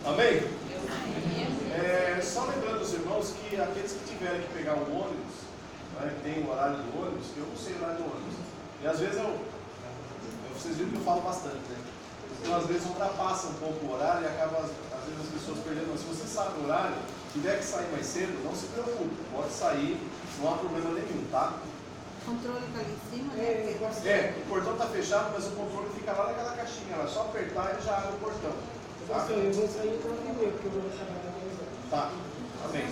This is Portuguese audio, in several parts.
Amém? Só lembrando os irmãos que aqueles que tiverem que pegar um ônibus, né, que tem o horário do ônibus, que eu não sei o horário do ônibus. E às vezes vocês viram que eu falo bastante, né? Então às vezes ultrapassa um pouco o horário e acaba, às vezes, as pessoas perdendo. Mas se você sabe o horário, tiver que sair mais cedo, não se preocupe, pode sair, não há problema nenhum, tá? O controle está ali em cima, né? O portão está fechado, mas o controle fica lá naquela caixinha, é só apertar e já abre o portão. Tá? Eu vou sair para o primeiro, porque eu vou deixar na televisão. Tá, amém.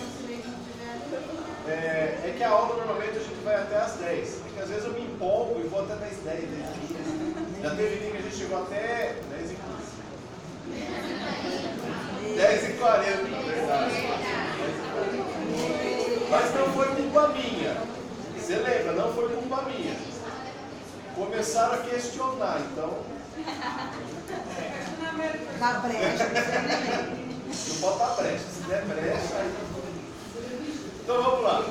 É que a aula normalmente a gente vai até às 10. É que às vezes eu me empolgo e vou até 10, 10, 10. Já teve dia que a gente chegou até 10 e 15. 10 e 40, na verdade. Mas não foi culpa minha. Você lembra, não foi culpa minha. Começaram a questionar, então. Dá brecha. Não pode dar brecha. Se der brecha, aí. Então vamos lá.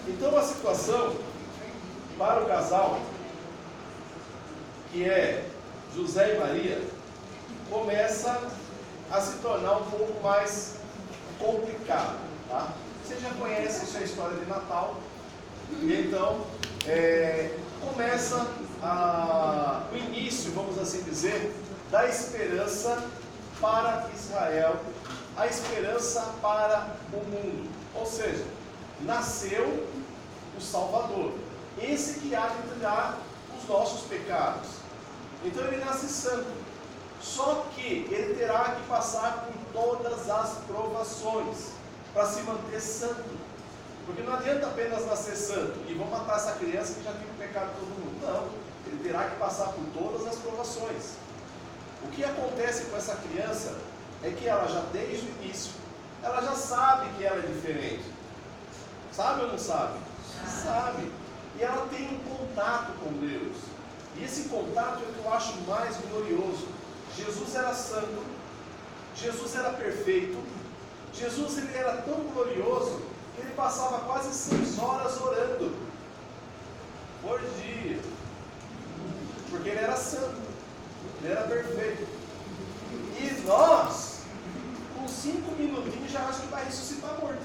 Então a situação para o casal, que é José e Maria, começa a se tornar um pouco mais complicado. Tá? Você já conhece essa história de Natal. E então começa o início, vamos assim dizer, da esperança para Israel, a esperança para o mundo. Ou seja, nasceu o Salvador, esse que há de tirar os nossos pecados. Então ele nasce santo, só que ele terá que passar por todas as provações para se manter santo. Porque não adianta apenas nascer santo e vão matar essa criança que já tem o pecado de todo mundo. Não, ele terá que passar por todas as provações. O que acontece com essa criança é que ela já desde o início, ela já sabe que ela é diferente. Sabe ou não sabe? Sabe. E ela tem um contato com Deus. E esse contato é o que eu acho mais glorioso. Jesus era santo, Jesus era perfeito, Jesus ele era tão glorioso que ele passava quase 6 horas orando por dia, porque ele era santo, ele era perfeito. E nós, com 5 minutinhos, já acho que vai ressuscitar morto.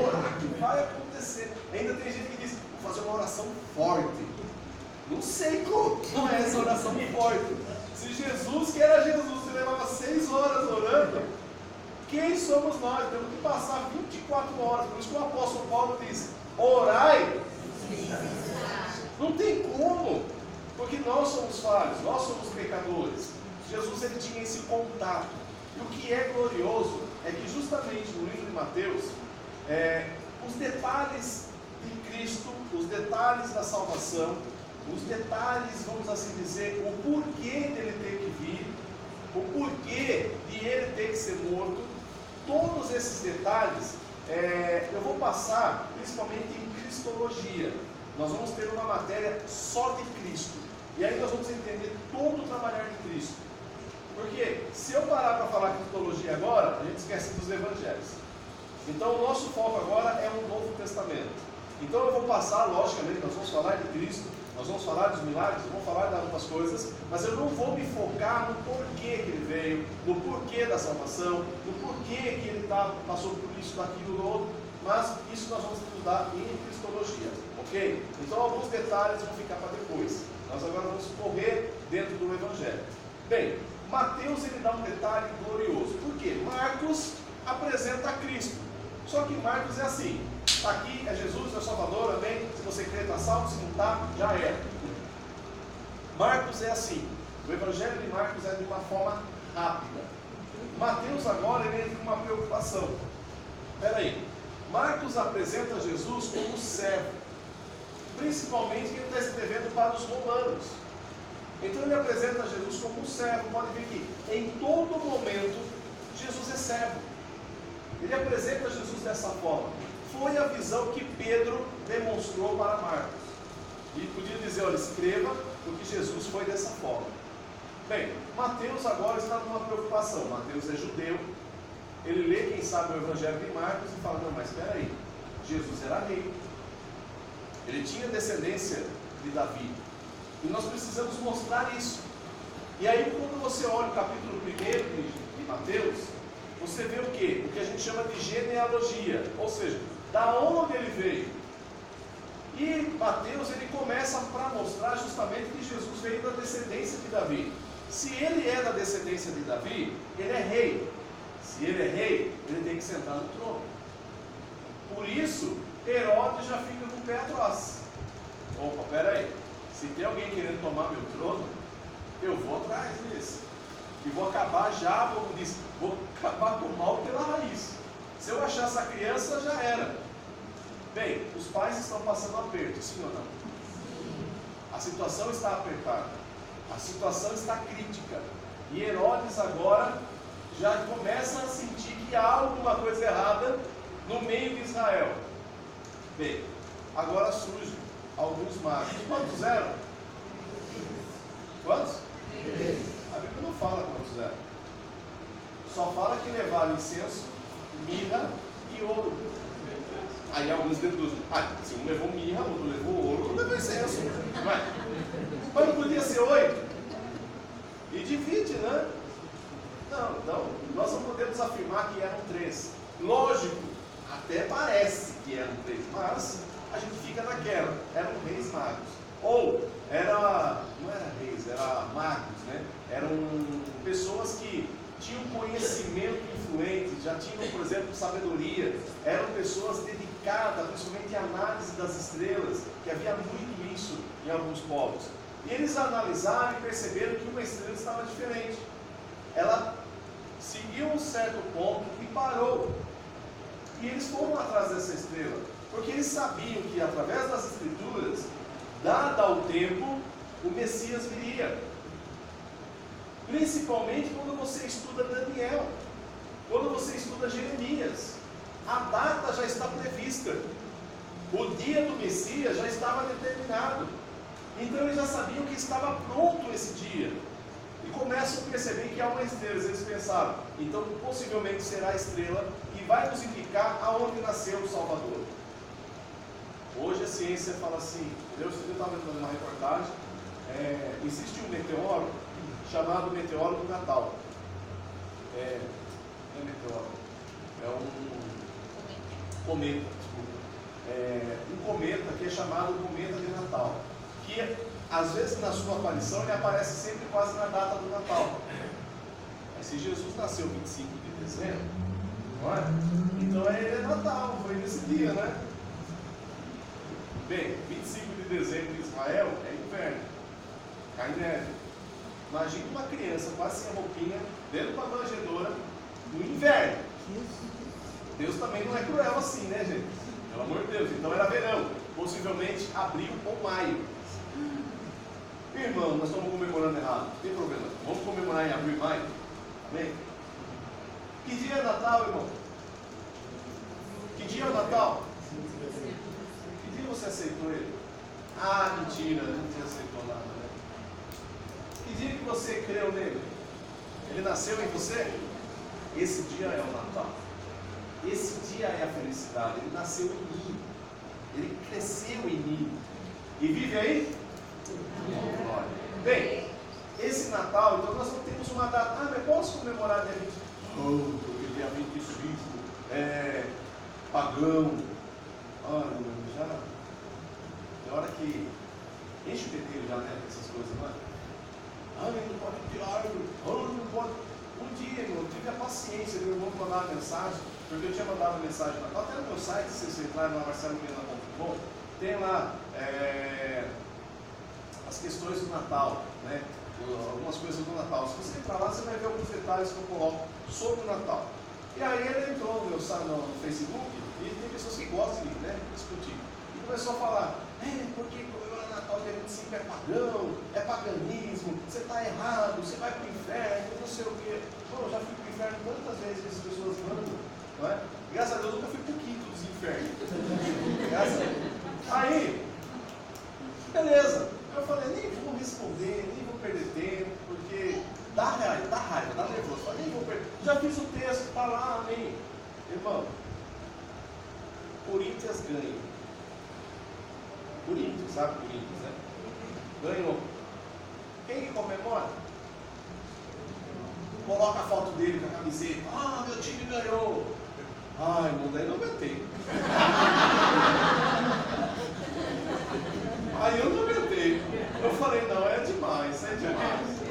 Orar, que vai acontecer. Ainda tem gente que diz, vou fazer uma oração forte. Não sei como não é essa oração forte. Se Jesus, que era Jesus, ele levava 6 horas orando, quem somos nós? Temos que passar 24 horas. Por isso que o apóstolo Paulo diz, orai. Não tem como, porque nós somos falhos, nós somos pecadores. Jesus ele tinha esse contato. E o que é glorioso é que justamente no livro de Mateus, os detalhes de Cristo, os detalhes da salvação, os detalhes, vamos assim dizer, o porquê dele ter que vir, o porquê de ele ter que ser morto, todos esses detalhes eu vou passar principalmente em cristologia. Nós vamos ter uma matéria só de Cristo. E aí nós vamos entender todo o trabalhar de Cristo. Porque se eu parar para falar cristologia agora, a gente esquece dos evangelhos. Então o nosso foco agora é o Novo Testamento. Então eu vou passar, logicamente, nós vamos falar de Cristo, nós vamos falar dos milagres, vamos falar de algumas coisas, mas eu não vou me focar no porquê que ele veio, no porquê da salvação, no porquê que ele passou por isso, daquilo, do outro, mas isso nós vamos estudar em cristologia, ok? Então alguns detalhes vão ficar para depois. Nós agora vamos correr dentro do Evangelho. Bem, Mateus ele dá um detalhe glorioso. Por quê? Marcos apresenta a Cristo. Só que Marcos é assim. Está aqui, é Jesus, é o Salvador, amém? Se você crê, está salvo, se não está, já é. Marcos é assim. O Evangelho de Marcos é de uma forma rápida. Mateus agora ele entra com uma preocupação. Espera aí. Marcos apresenta Jesus como servo. Principalmente que ele está escrevendo para os romanos. Então ele apresenta Jesus como um servo. Pode ver que em todo momento Jesus é servo. Ele apresenta Jesus dessa forma. Foi a visão que Pedro demonstrou para Marcos. E podia dizer, olha, escreva, porque Jesus foi dessa forma. Bem, Mateus agora está numa preocupação. Mateus é judeu. Ele lê, quem sabe, o Evangelho de Marcos e fala, não, mas espera aí. Jesus era rei. Ele tinha descendência de Davi. E nós precisamos mostrar isso. E aí, quando você olha o capítulo 1 de Mateus, você vê o quê? O que a gente chama de genealogia, ou seja, da onde ele veio. E Mateus, ele começa para mostrar justamente que Jesus veio da descendência de Davi. Se ele é da descendência de Davi, ele é rei. Se ele é rei, ele tem que sentar no trono. Por isso, Herodes já fica com o pé atrás. Opa, peraí, se tem alguém querendo tomar meu trono, eu vou atrás disso. E vou acabar já, como disse, vou acabar com o mal pela raiz. Se eu achar essa criança, já era. Bem, os pais estão passando aperto, sim ou não? A situação está apertada. A situação está crítica. E Herodes agora já começa a sentir que há alguma coisa errada no meio de Israel. Bem, agora surgem alguns magos. Quantos eram? Quantos? A Bíblia não fala quantos eram. Só fala que levaram incenso, mirra e ouro. Aí alguns deduzem. Se um levou mirra, outro levou ouro, outro levou incenso. Mas não podia ser 8? E divide, né? Não, nós não podemos afirmar que eram 3. Lógico, até parece que eram 3, mas a gente fica naquela. Eram reis magos. Ou, não era reis, era magos, né? Eram pessoas que tinham conhecimento influente, já tinham, por exemplo, sabedoria. Eram pessoas dedicadas, principalmente à análise das estrelas, que havia muito isso em alguns povos. E eles analisaram e perceberam que uma estrela estava diferente. Ela seguiu um certo ponto e parou. E eles foram atrás dessa estrela, porque eles sabiam que através das escrituras, dado ao tempo, o Messias viria. Principalmente quando você estuda Daniel, quando você estuda Jeremias, a data já está prevista. O dia do Messias já estava determinado. Então eles já sabiam que estava pronto esse dia. E começam a perceber que há uma estrela. Eles pensaram, então possivelmente será a estrela que vai nos indicar aonde nasceu o Salvador. Hoje a ciência fala assim, eu estava vendo uma reportagem, existe um meteoro chamado meteoro do Natal. Não é meteoro, é um cometa, desculpa. Um cometa que é chamado cometa de Natal, que às vezes na sua aparição ele aparece sempre quase na data do Natal. Mas se Jesus nasceu 25 de dezembro, não é? Então ele é Natal, foi nesse dia, né? Bem, 25 de dezembro em Israel é inverno, cai neve. Imagina uma criança quase sem roupinha, dentro da manjedoura, no inverno. Deus também não é cruel assim, né, gente? Pelo amor de Deus. Então era verão, possivelmente abril ou maio. Irmão, nós estamos comemorando errado, não tem problema. Vamos comemorar em abril e maio? Amém? Que dia é Natal, irmão? Que dia é o Natal? Que dia você aceitou ele? Ah, mentira, não te aceitou nada, né? Que dia que você creu nele? Ele nasceu em você? Esse dia é o Natal. Esse dia é a felicidade. Ele nasceu em mim. Ele cresceu em mim. E vive aí? Glória. Bem, esse Natal, então nós não temos uma data. Ah, mas posso comemorar dia 20? Oh, porque dia 25 é pagão. Olha, já na hora que enche o peteiro já, né? Essas coisas, não é? Ah, não pode ter árvore. Ah, não pode. Um dia, irmão, eu tive a paciência de meu irmão mandar uma mensagem, porque eu tinha mandado uma mensagem na Natal, até no meu site, se vocês entrarem lá, marcelomena.com, tem lá as questões do Natal, né? Algumas coisas do Natal. Se você entrar lá, você vai ver alguns detalhes que eu coloco sobre o Natal. E aí ele entrou no meu site, no Facebook, e tem pessoas que gostam de, né, discutir. E começou a falar, porque comemorar Natal dia 25 é pagão, é paganismo, você está errado, você vai para o inferno, não sei o quê. Bom, eu já fui para o inferno tantas vezes que as pessoas mandam, não é? Graças a Deus eu nunca fui para o quinto dos infernos. Graças a Deus. Aí, beleza. Eu falei, nem vou responder, nem vou perder tempo, porque dá raiva, dá nervoso. Eu falei, nem vou perder. Já fiz o texto, está lá, amém. Irmão, Corinthians ganha. Corinthians, sabe Corinthians, né? Ganhou. Quem que comemora? coloca a foto dele com a camiseta. Ah, meu time ganhou. Ai, irmão, daí não aguentei. Aí eu não aguentei. Eu falei, não, é demais, é demais.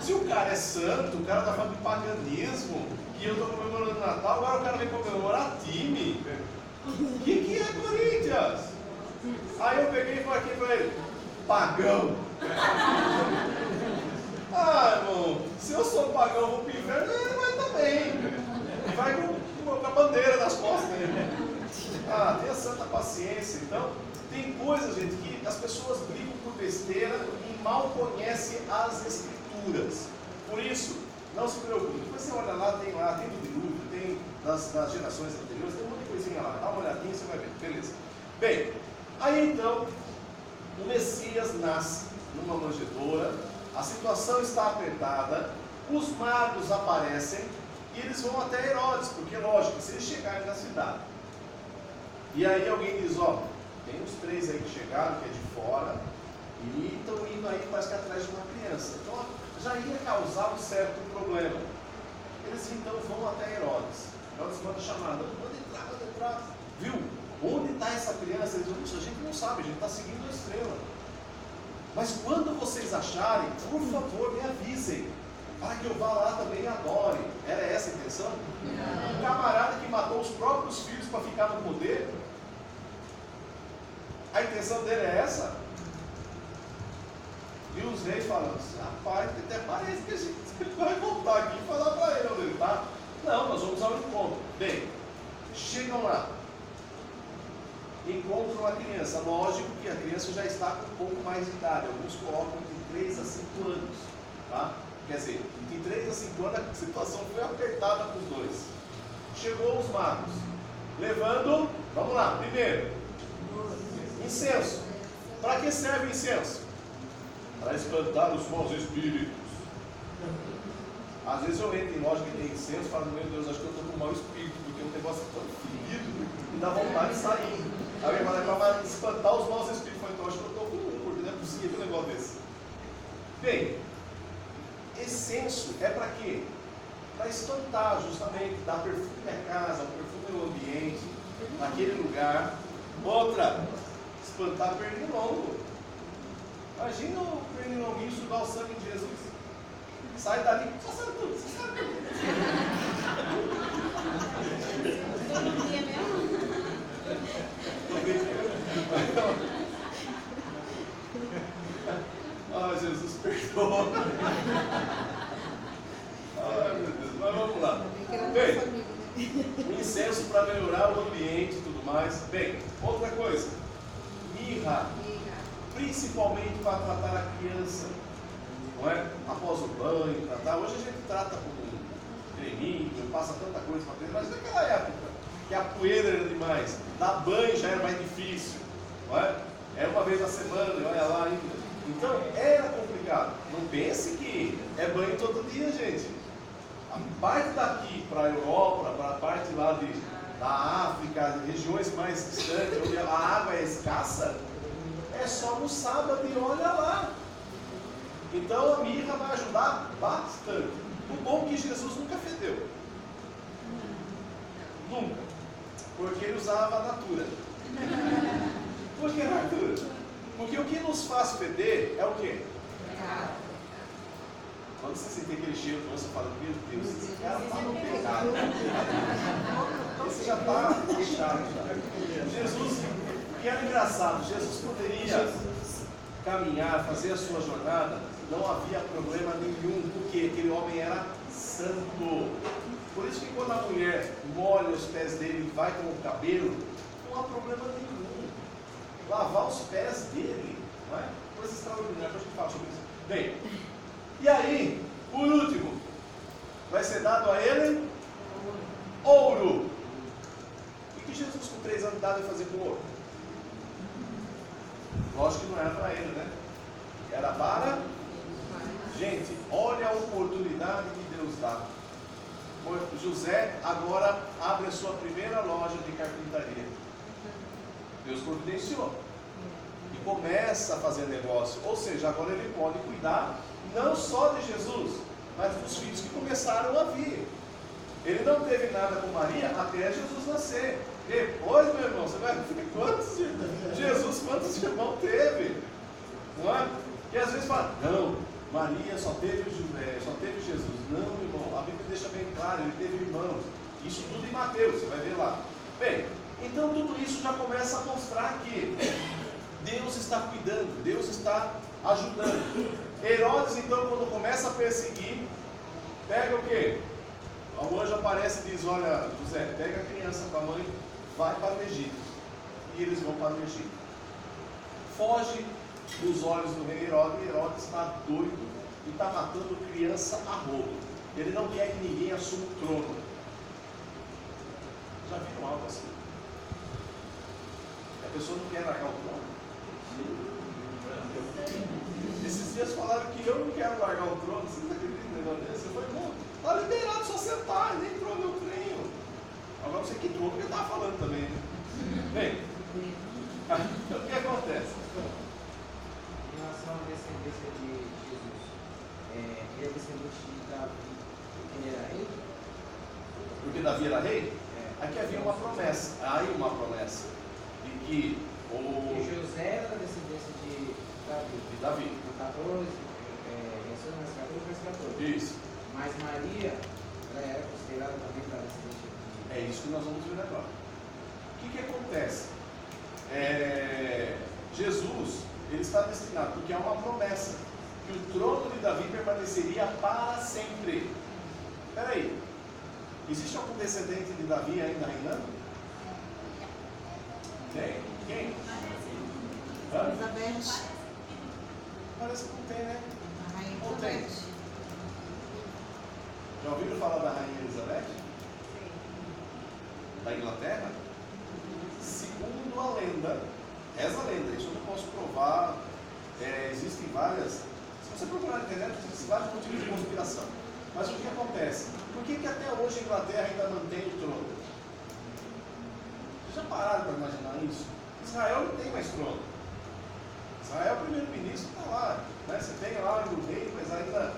Se o cara é santo, o cara tá falando de paganismo, e eu tô comemorando Natal, agora o cara vem comemorar time. O que é Corinthians? Aí eu peguei e falei aqui pra ele, pagão. Ah, irmão, se eu sou pagão, vou pro inferno, ele vai também. E vai com a bandeira nas costas dele. Ah, tenha santa paciência. Então, tem coisas, gente, que as pessoas brigam por besteira e mal conhecem as escrituras. Por isso, não se preocupe. Depois você olha lá, tem do dilúvio, tem das gerações anteriores, tem muita coisinha lá. Dá uma olhadinha e você vai ver. Beleza. Bem, aí então, o Messias nasce numa manjedoura, a situação está apertada, os magos aparecem e eles vão até Herodes, porque lógico, se eles chegarem na cidade, e aí alguém diz, ó, tem uns 3 aí que chegaram, que é de fora, e estão indo aí, parece que atrás de uma criança. Então já ia causar um certo problema. Eles então vão até Herodes. Herodes manda chamar, manda entrar. Viu? Onde está essa criança? Eles dizem, a gente não sabe, a gente está seguindo a estrela. Mas quando vocês acharem, por favor, me avisem, para que eu vá lá também e adore. Era essa a intenção? Um camarada que matou os próprios filhos para ficar no poder, a intenção dele é essa? E os reis falam assim, rapaz, até parece que a gente vai voltar aqui e falar para ele onde ele está. Não, nós vamos ao encontro. Bem, chegam lá, encontram a criança. Lógico que a criança já está com um pouco mais de idade. Alguns colocam de 3 a 5 anos. Tá? Quer dizer, de 3 a 5 anos a situação foi apertada para os dois. Chegou os magos, levando, vamos lá, primeiro, incenso. Para que serve o incenso? Para espantar os maus espíritos. Às vezes eu entro em loja que tem incenso e falo, meu Deus, acho que eu estou com um mau espírito, porque o negócio é tão ferido e dá vontade de sair. Aí alguém fala, é para espantar os maus espíritos. Eu falo, então acho que eu estou com um, porque não é possível um negócio desse. Bem, incenso é para quê? Para espantar, justamente, dar perfume na casa, perfume no ambiente, naquele lugar. Outra, espantar pernilongo. Imagina o pernilonguinho sugar o sangue de Jesus. Sai dali, você sabe tudo, você sabe tudo. Todo dia mesmo? Ah, Jesus, perdoa. Ai, meu Deus, mas vamos lá. Bem, o incenso para melhorar o ambiente e tudo mais. Bem, outra coisa, mirra, principalmente para tratar a criança, não é? Após o banho, tratar. Hoje a gente trata com um creminho, passa tanta coisa para criança, mas naquela época, que a poeira era demais, dar banho já era mais difícil, não é? Era uma vez na semana, olha lá ainda. Então era complicado. Não pense que é banho todo dia, gente. A parte daqui para a Europa, para a parte lá da África, regiões mais distantes, onde a água é escassa, é só no sábado e olha lá. Então a mirra vai ajudar bastante. O bom é que Jesus nunca fedeu. Nunca. Porque ele usava a natura. Por que natura? Porque o que nos faz feder é o quê? Quando você sentir aquele cheiro, você fala, meu Deus, esse cara está no pecado. Esse já está fechado. Jesus, que era engraçado, Jesus poderia caminhar, fazer a sua jornada, não havia problema nenhum, porque aquele homem era santo. Por isso que quando a mulher molha os pés dele e vai com o cabelo, não há problema nenhum. Lavar os pés dele, não é? Coisa extraordinária, depois a gente fala sobre isso. Bem, e aí, por último, vai ser dado a ele ouro. O que Jesus com 3 anos de idade vai fazer com ouro? Lógico que não era para ele, né? Era para... Gente, olha a oportunidade que Deus dá. José agora abre a sua primeira loja de carpintaria. Deus providenciou. E começa a fazer negócio. Ou seja, agora ele pode cuidar não só de Jesus, mas dos filhos que começaram a vir. Ele não teve nada com Maria até Jesus nascer. Depois, meu irmão, você vai ver quantos irmãos teve. Não é? E às vezes fala, não, Maria só teve Jesus. Não, irmão, a Bíblia deixa bem claro, ele teve irmãos. Isso tudo em Mateus, você vai ver lá. Bem, então tudo isso já começa a mostrar que Deus está cuidando, Deus está ajudando. Herodes, então, quando começa a perseguir, pega o quê? O anjo aparece e diz, olha, José, pega a criança com a mãe, vai para o Egito. E eles vão para o Egito. Foge dos olhos do rei Herodes. Herodes está doido e está matando criança a rodo. Ele não quer que ninguém assuma o trono. Já viram algo assim? A pessoa não quer largar o trono? Esses dias falaram que eu não quero largar o trono. Vocês acreditam no negócio desse? Eu falei, não, está liberado, só sentar, nem entrou meu treino. Agora você que entrou, porque eu estava falando também, né? Bem, o que acontece? Em relação à descendência de Jesus, ele é descendente de Davi, porque ele era rei? Porque Davi era rei? Aqui havia uma promessa, de que E José era da descendência de Davi. No 14, versículo 14. Isso. Mas Maria, ela era considerada também da descendência de... É isso que nós vamos ver agora. O que acontece? Jesus, ele está destinado, porque há uma promessa, que o trono de Davi permaneceria para sempre. Espera aí, existe algum descendente de Davi ainda reinando? Tem? Quem? Elizabeth. Parece que não tem, né? A rainha Não tem. Elizabeth. Já ouviram falar da rainha Elizabeth? Da Inglaterra? Segundo a lenda, reza a lenda, isso eu não posso provar, existem várias, se você procurar na internet, existem vários motivos de conspiração. Mas o que acontece? Por que até hoje a Inglaterra ainda mantém o trono? Vocês já pararam para imaginar isso? Israel não tem mais trono. Israel, o primeiro-ministro, está lá, né? Você tem lá o rei, mas ainda,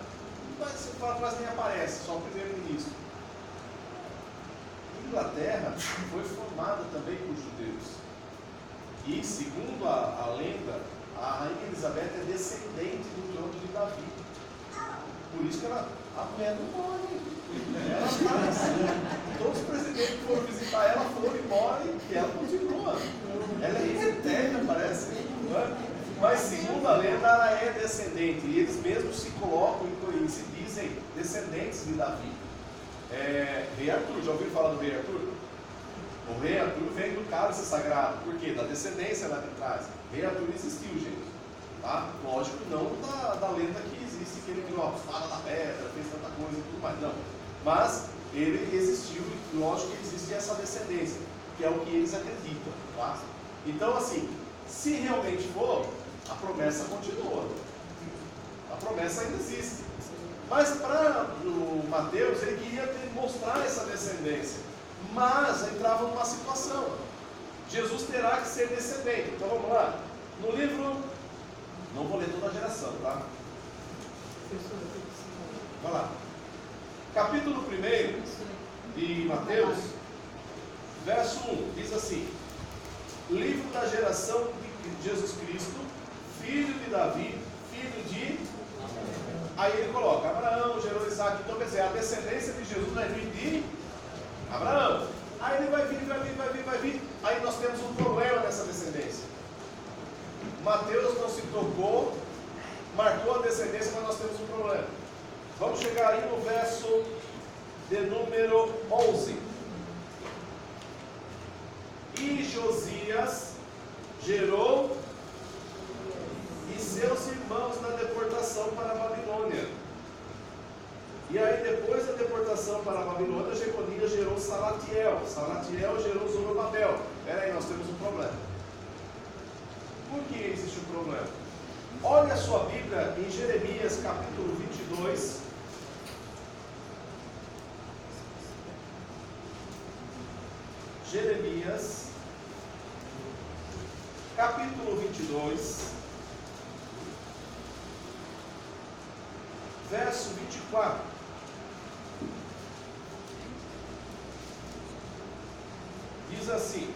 você para trás nem aparece, só o primeiro-ministro. Inglaterra foi formada também por judeus. E, segundo a lenda, a rainha Elizabeth é descendente do trono de Davi. Por isso que a mulher não morre. Ela está assim. Todos os presidentes que foram visitar ela foram embora e ela continua. Ela é eterna, parece. Não é? Mas, segundo a lenda, ela é descendente. E eles mesmos se colocam e se dizem descendentes de Davi. Rei Arthur, já ouviram falar do rei Arthur? O rei Arthur vem do cálice sagrado, por quê? Da descendência lá de trás. Rei Arthur existiu, gente, tá? Lógico, não da lenda que existe, que ele criou a espada da pedra, fez tanta coisa e tudo mais, não. Mas ele existiu e lógico que existe essa descendência, que é o que eles acreditam, tá? Então, assim, se realmente for, a promessa continua. A promessa ainda existe. Mas para o Mateus, ele queria mostrar essa descendência. Mas entrava numa situação. Jesus terá que ser descendente. Então vamos lá. No livro, não vou ler toda a geração, tá? Vai lá. Capítulo 1 de Mateus, verso 1, diz assim: livro da geração de Jesus Cristo, filho de Davi, filho de... Aí ele coloca, Abraão gerou Isaac. Então quer dizer, a descendência de Jesus vai vir de Abraão. Aí ele vai vir. Aí nós temos um problema nessa descendência. Mateus não se tocou, marcou a descendência, mas nós temos um problema. Vamos chegar aí no verso de número 11. E Josias gerou e seus irmãos na deportação para a Babilônia. E aí depois da deportação para a Babilônia, Jeconias gerou Salatiel. Salatiel gerou Zorobabel. Espera aí, nós temos um problema. Por que existe um problema? Olha a sua Bíblia em Jeremias capítulo 22. Jeremias capítulo 22. Verso 24. diz assim: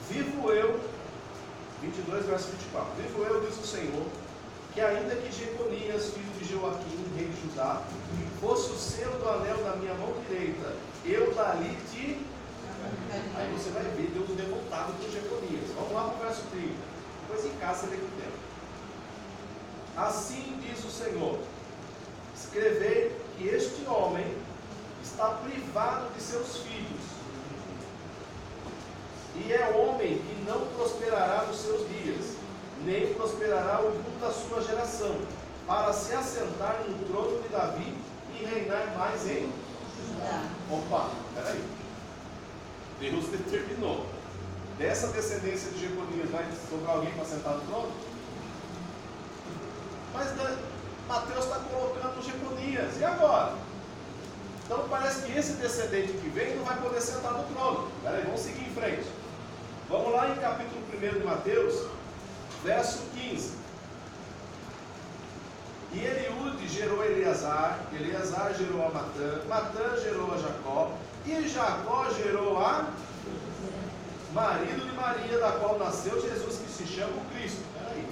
vivo eu, 22 verso 24, vivo eu, diz o Senhor, que ainda que Jeconias, filho de Joaquim, rei de Judá, fosse o selo do anel da minha mão direita, eu dali te... Aí você vai ver Deus revoltado com Jeconias. Vamos lá para o verso 30. Depois em casa você lê com o tempo. Assim diz o Senhor: escrevei que este homem está privado de seus filhos, e é homem que não prosperará nos seus dias, nem prosperará o culto da sua geração, para se assentar no trono de Davi e reinar mais em Judá. Opa, peraí. Deus determinou. Dessa descendência de Jeconias vai sobrar alguém para sentar no trono? Mas Mateus está colocando Jeconias. E agora? Então parece que esse descendente que vem não vai poder sentar no trono. Peraí, vamos seguir em frente. Vamos lá em capítulo 1 de Mateus, verso 15. E Eliúde gerou Eleazar, Eleazar gerou a Matã, Matã gerou a Jacó, e Jacó gerou a marido de Maria, da qual nasceu Jesus, que se chama o Cristo. Peraí.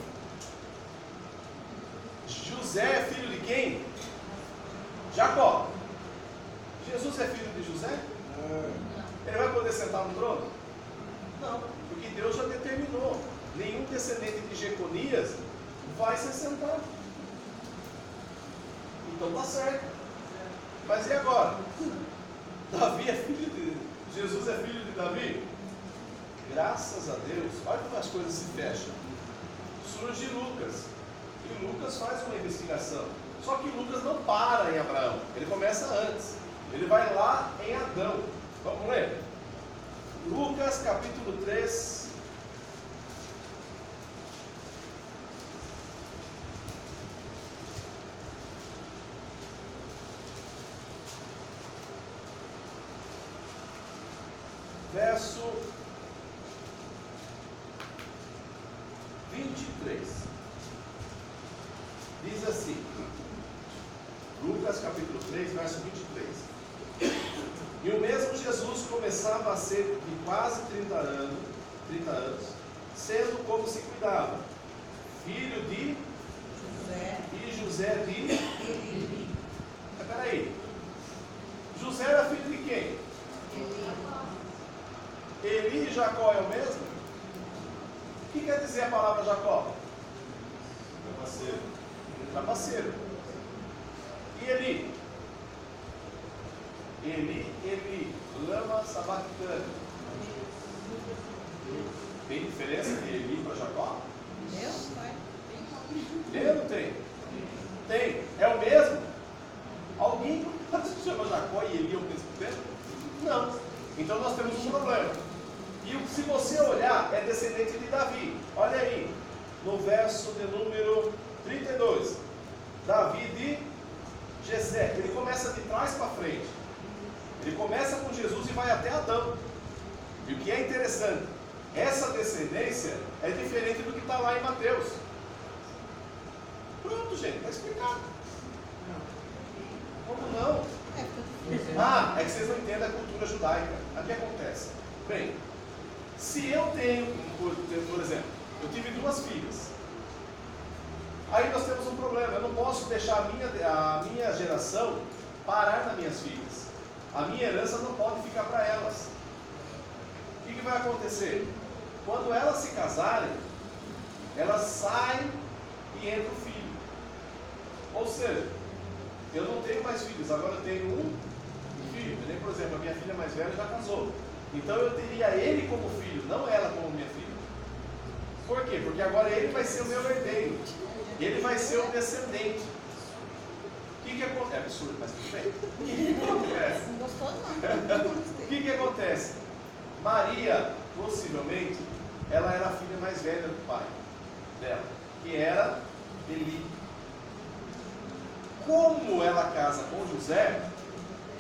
José é filho de quem? Jacó. Jesus é filho de José? Ele vai poder sentar no trono? Não, porque Deus já determinou. Nenhum descendente de Jeconias vai se sentar. Então tá certo. Mas e agora? Davi é filho de... Jesus é filho de Davi? Graças a Deus, olha como as coisas se fecham. Surge Lucas. E Lucas faz uma investigação. Só que Lucas não para em Abraão. Ele começa antes. Ele vai lá em Adão. Vamos ler? Lucas capítulo 3. Verso 23. Diz assim, Lucas capítulo 3, verso 23. E o mesmo Jesus começava a ser de quase 30 anos, sendo como se cuidava, filho de José e José de Eli. Mas peraí, José era filho de quem? Eli e Jacó é o mesmo? O que quer dizer a palavra Jacó? Trapaceiro. Trapaceiro. E Eli? Eli, lama sabachthani. Tem diferença de Eli para Jacó? Deus, pai? Tem ou não tem? Tem. É o mesmo? Alguém se chama Jacó e Eli ao mesmo tempo? Não. Então nós temos um problema. E se você olhar, é descendente de Davi. Olha aí, no verso de número 32. Davi de Jessé. Ele começa de trás para frente. Ele começa com Jesus e vai até Adão. E o que é interessante, essa descendência é diferente do que está lá em Mateus. Pronto, gente, está explicado. Como não? Ah, é que vocês não entendem a cultura judaica. O que acontece? Bem, se eu tenho, por exemplo, eu tive 2 filhas. Aí nós temos um problema. Eu não posso deixar a minha geração parar nas minhas filhas. A minha herança não pode ficar para elas. O que vai acontecer? Quando elas se casarem, elas saem e entra o filho. Ou seja, eu não tenho mais filhos, agora eu tenho um filho. Por exemplo, a minha filha mais velha já casou. Então eu teria ele como filho, não ela como minha filha. Por quê? Porque agora ele vai ser o meu herdeiro. Ele vai ser o descendente. O que acontece? É absurdo, mas tudo bem. O que acontece? Não gostou, não. O que acontece? Maria, possivelmente, ela era a filha mais velha do pai dela, que era Eli. Como ela casa com José,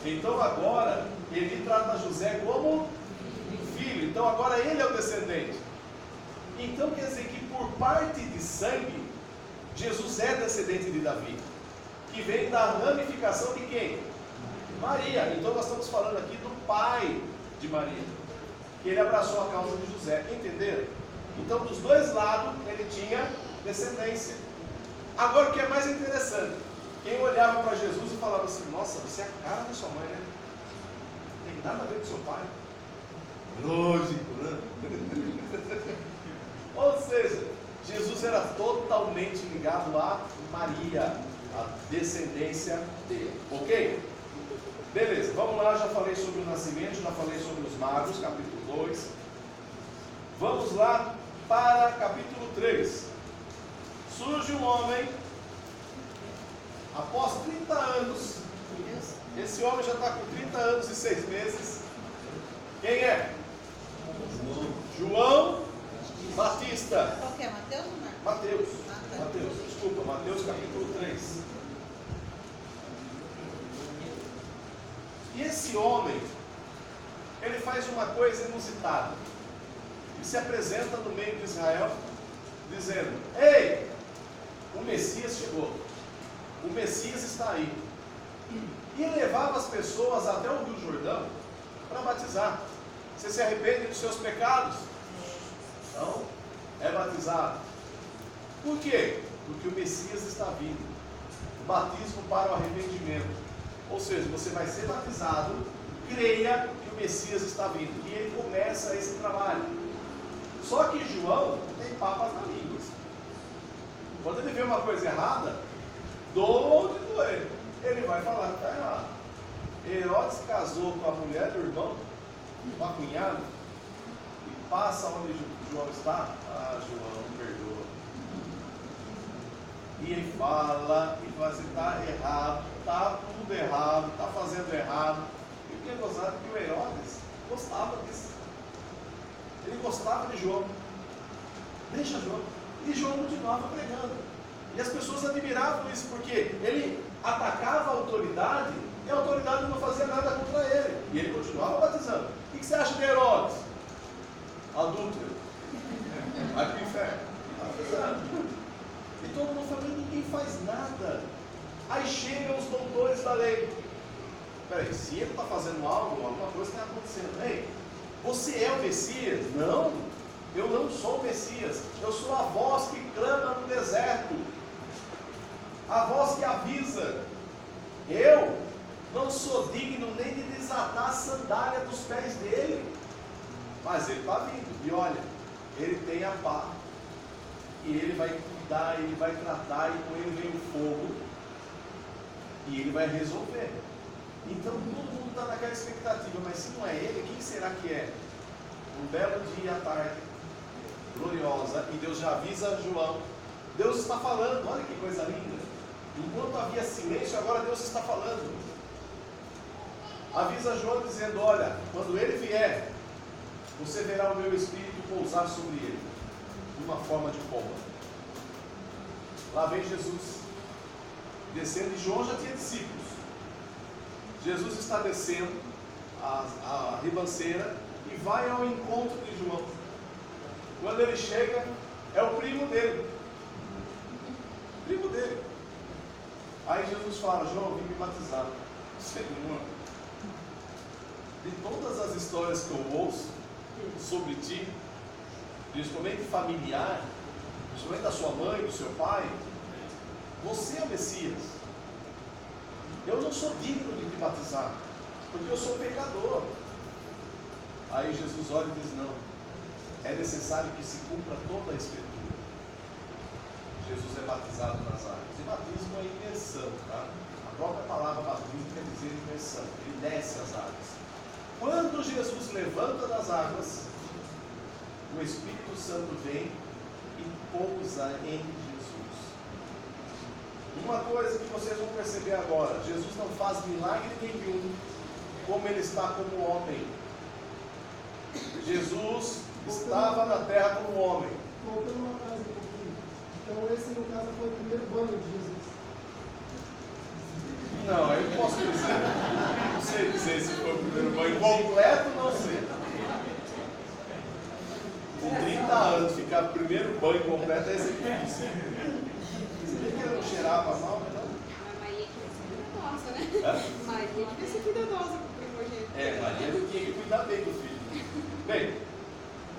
então agora ele trata José como filho. Então agora ele é o descendente. Então quer dizer que por parte de sangue, Jesus é descendente de Davi. que vem da ramificação de quem? Maria. Então nós estamos falando aqui do pai de Maria, que ele abraçou a causa de José. Entenderam? Então dos dois lados ele tinha descendência. Agora o que é mais interessante, quem olhava para Jesus e falava assim: nossa, você é a cara da sua mãe, né? Não tem nada a ver com seu pai. Lógico, né? Ou seja, Jesus era totalmente ligado a Maria, a descendência dele. Ok? Beleza, vamos lá, já falei sobre o nascimento, já falei sobre os magos, capítulo 2. Vamos lá para capítulo 3. Surge um homem, após 30 anos, esse homem já está com 30 anos e 6 meses. Quem é? João Batista. Qual que é? Mateus ou Marcos? Mateus. Tá. Mateus, desculpa, Mateus capítulo 3. E esse homem, ele faz uma coisa inusitada. Ele se apresenta no meio de Israel, dizendo: ei, o Messias chegou. O Messias está aí. E levava as pessoas até o Rio Jordão para batizar. Você se arrepende dos seus pecados? Então, é batizado. Por quê? Porque o Messias está vindo. O batismo para o arrependimento. Ou seja, você vai ser batizado, creia que o Messias está vindo. E ele começa esse trabalho. Só que João tem papas na língua. Quando ele vê uma coisa errada, doa de doer, ele vai falar que está errado. Herodes casou com a mulher do irmão, com a cunhada, e passa onde João está. Ah, João, perdoa. E ele fala e fala assim: está errado, está tudo errado, está fazendo errado. E o que é gozado é que o Herodes gostava disso. Ele gostava de João. Deixa João. E João continuava pregando. E as pessoas admiravam isso, porque ele atacava a autoridade e a autoridade não fazia nada contra ele. E ele continuava batizando. O que você acha de Herodes? Adúltero. Vai para o inferno. Batizando. E todo mundo falando: ninguém faz nada. Aí chegam os doutores da lei. Peraí, se ele está fazendo algo, alguma coisa está acontecendo. Ei, você é o Messias? Não, eu não sou o Messias. Eu sou a voz que clama no deserto. A voz que avisa. Eu não sou digno nem de desatar a sandália dos pés dele. Mas ele está vindo. E olha, ele tem a pá. E ele vai cuidar, ele vai tratar. E com ele vem o fogo. E ele vai resolver. Então todo mundo está naquela expectativa. Mas se não é ele, quem será que é? Um belo dia à tarde, gloriosa, e Deus já avisa João. Deus está falando. Olha que coisa linda. Enquanto havia silêncio, agora Deus está falando. Avisa João dizendo: olha, quando ele vier, você verá o meu Espírito pousar sobre ele, de uma forma de pomba. Lá vem Jesus, descendo, e João já tinha discípulos. Jesus está descendo a ribanceira e vai ao encontro de João. Quando ele chega, é o primo dele. Primo dele. Aí Jesus fala: João, vim me batizar. Senhor, de todas as histórias que eu ouço sobre ti, principalmente familiar, principalmente da sua mãe, do seu pai, você é o Messias. Eu não sou digno de te batizar, porque eu sou pecador. Aí Jesus olha e diz: não, é necessário que se cumpra toda a Escritura. Jesus é batizado nas águas. E batismo é imersão, tá? A própria palavra batismo quer dizer imersão. Ele desce as águas. Quando Jesus levanta das águas, o Espírito Santo vem e pousa em Jesus. Uma coisa que vocês vão perceber agora: Jesus não faz milagre nenhum como ele está como homem. Jesus estava na terra como homem. Voltando uma casa um pouquinho. Então esse no caso foi o primeiro banho de Jesus. Não, eu não posso dizer. Não sei dizer se foi o primeiro banho completo, não sei. Com 30 anos, ficar o primeiro banho completo é esse aqui. Você vê que ele não cheirava mal, não? Mas né? Maria devia ser cuidadosa com o primogênito. Maria tinha que cuidar bem do filho. Bem,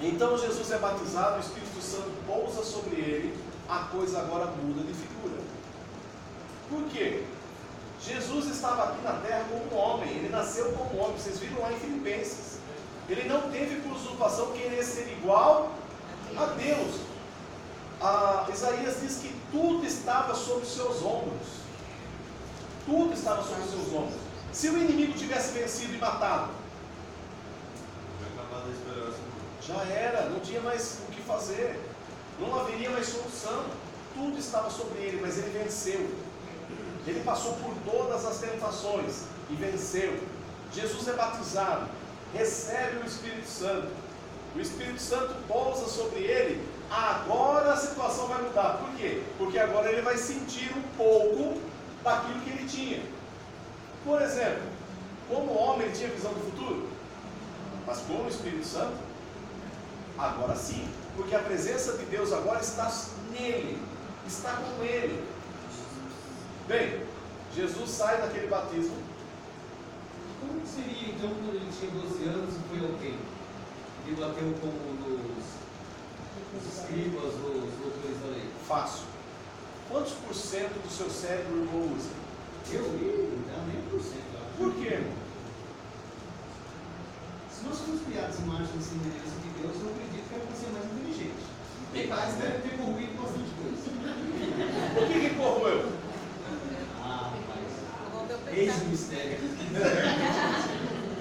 então Jesus é batizado, o Espírito Santo pousa sobre ele, a coisa agora muda de figura. Por quê? Jesus estava aqui na terra como um homem, ele nasceu como homem, vocês viram lá em Filipenses. Ele não teve por usurpação querer ser igual a Deus. Isaías diz que tudo estava sobre os seus ombros. Tudo estava sobre os seus ombros. Se o inimigo tivesse vencido e matado, já era, não tinha mais o que fazer, não haveria mais solução. Tudo estava sobre ele, mas ele venceu. Ele passou por todas as tentações e venceu. Jesus é batizado, recebe o Espírito Santo. O Espírito Santo pousa sobre ele. Agora a situação vai mudar. Por quê? Porque agora ele vai sentir um pouco daquilo que ele tinha. Por exemplo, como homem ele tinha visão do futuro, mas com o Espírito Santo, agora sim, porque a presença de Deus agora está nele, está com ele. Bem, Jesus sai daquele batismo. Como seria então quando ele tinha 12 anos e foi alguém? Ele bateu como os escribas, os doutores da lei? Fácil. Quantos por cento do seu cérebro o irmão usa? Eu li, não, nem por cento. Por quê, irmão? Se nós somos criados em imagem e semelhança de Deus, eu acredito que é para ser mais inteligente. Pecados devem ter corroído bastante coisa. O que corroeu? Ah, rapaz. Corrompeu o Eis o pecado. mistério.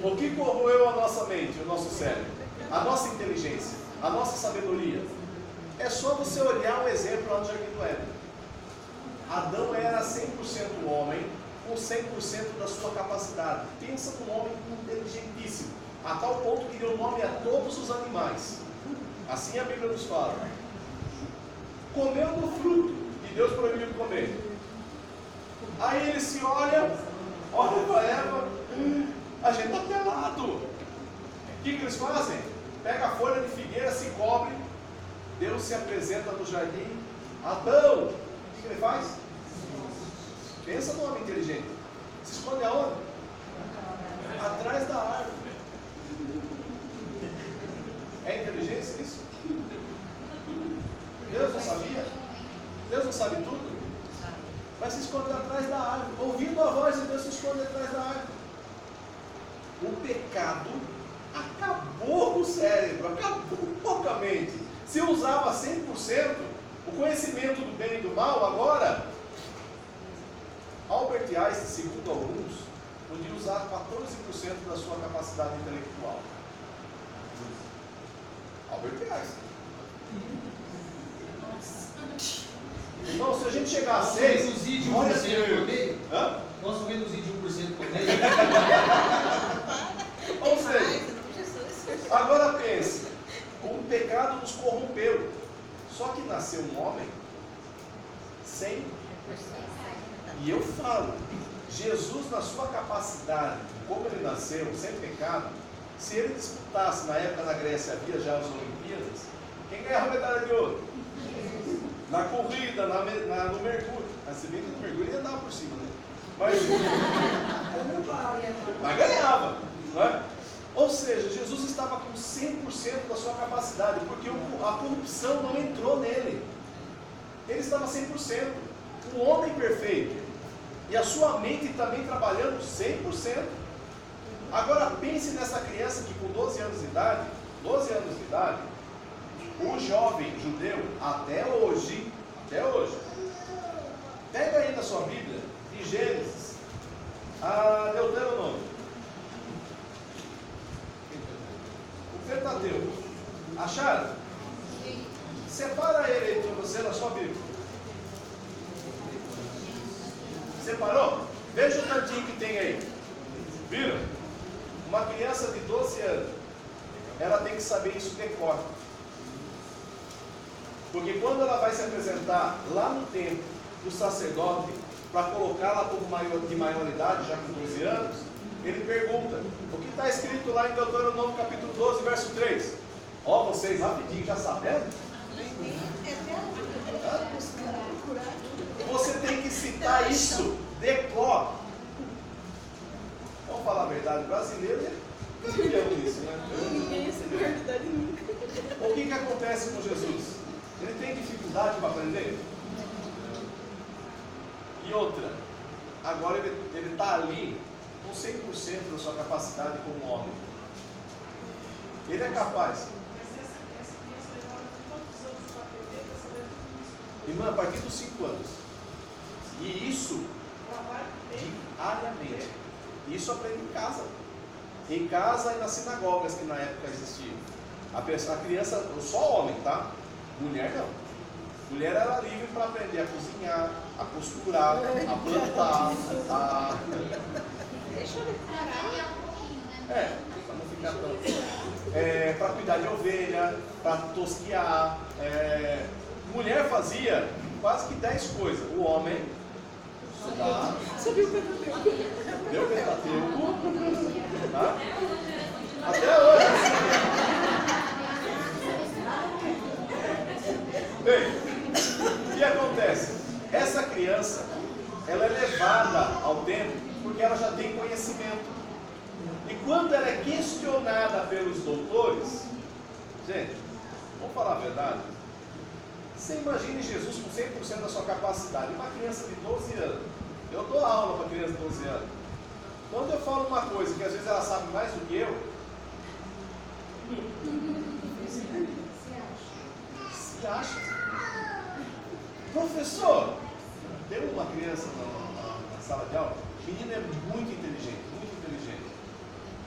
O que corroeu a nossa mente, o nosso cérebro? A nossa inteligência, a nossa sabedoria. É só você olhar um exemplo lá no Jardim do Éden. Adão era 100% homem, com 100% da sua capacidade. Pensa num homem inteligentíssimo, a tal ponto que deu nome a todos os animais. Assim a Bíblia nos fala. Comeu do fruto que Deus proibiu de comer. Aí ele se olha para Eva, a gente está pelado. O que eles fazem? Pega a folha de figueira, se cobre. Deus se apresenta no jardim. Adão, o que ele faz? Pensa no homem inteligente. Se esconde aonde? Atrás da árvore. É inteligência isso? Deus não sabia? Deus não sabe tudo? Mas se esconde atrás da árvore. Ouvindo a voz de Deus, se esconde atrás da árvore. O pecado acabou com o cérebro, acabou com a mente. Se eu usava 100%, o conhecimento do bem e do mal, agora, Albert Einstein, segundo alguns, podia usar 14% da sua capacidade intelectual. Albert Einstein. Então, se a gente chegar a 6, reduzir de 1% olha por meio? Hã? Posso reduzir de 1% por meio? Ou seja, agora pense, o pecado nos corrompeu. Só que nasceu um homem sem. E eu falo, Jesus na sua capacidade, como ele nasceu, sem pecado, se ele disputasse, na época na Grécia havia já as Olimpíadas, quem ganhava a medalha de ouro? Na corrida, no mergulho. Mas se bem que no mergulho ele andava por cima, né? Mas ganhava, não é? Ou seja, Jesus estava com 100% da sua capacidade, porque a corrupção não entrou nele. Ele estava 100%, um homem perfeito, e a sua mente também trabalhando 100%. Agora pense nessa criança que com 12 anos de idade, o jovem judeu, até hoje, pega aí na sua Bíblia, de Gênesis a Deuteronômio, o Pentateuco. Acharam? Separa ele aí para você na sua Bíblia. Separou? Veja o tantinho que tem aí. Viram? Uma criança de 12 anos, ela tem que saber isso de cor. Porque quando ela vai se apresentar lá no templo do sacerdote, para colocá-la como de maioridade, já com 12 anos, ele pergunta, o que está escrito lá em Deuteronômio capítulo 12, verso 3? Ó, vocês rapidinho já sabendo? Você tem que citar isso de cor. falar a verdade, brasileiro é campeão nisso, né? Ninguém ia saber a verdade nunca. O que acontece com Jesus? Ele tem dificuldade para aprender? E outra, agora ele está ali com 100% da sua capacidade como homem. Ele é capaz. Irmã, a partir dos 5 anos. E isso diariamente. Isso aprende em casa. Em casa e nas sinagogas que na época existiam. A criança, só homem, tá? Mulher não. Mulher era livre para aprender a cozinhar, a costurar, a plantar, a... Deixa eu declarar. Para não ficar tão... para cuidar de ovelha, para tosquiar. Mulher fazia quase que 10 coisas. O homem estudar. Sabia o Pentateuco? Deu o Pentateuco. Tá? Até hoje. Bem, o que acontece? Essa criança, ela é levada ao templo porque ela já tem conhecimento. E quando ela é questionada pelos doutores, gente, vamos falar a verdade. Você imagine Jesus com 100% da sua capacidade. Uma criança de 12 anos. Eu dou aula para criança de 12 anos. Quando eu falo uma coisa que às vezes ela sabe mais do que eu, se acha. Professor, tem uma criança na sala de aula, a menina é muito inteligente, muito inteligente.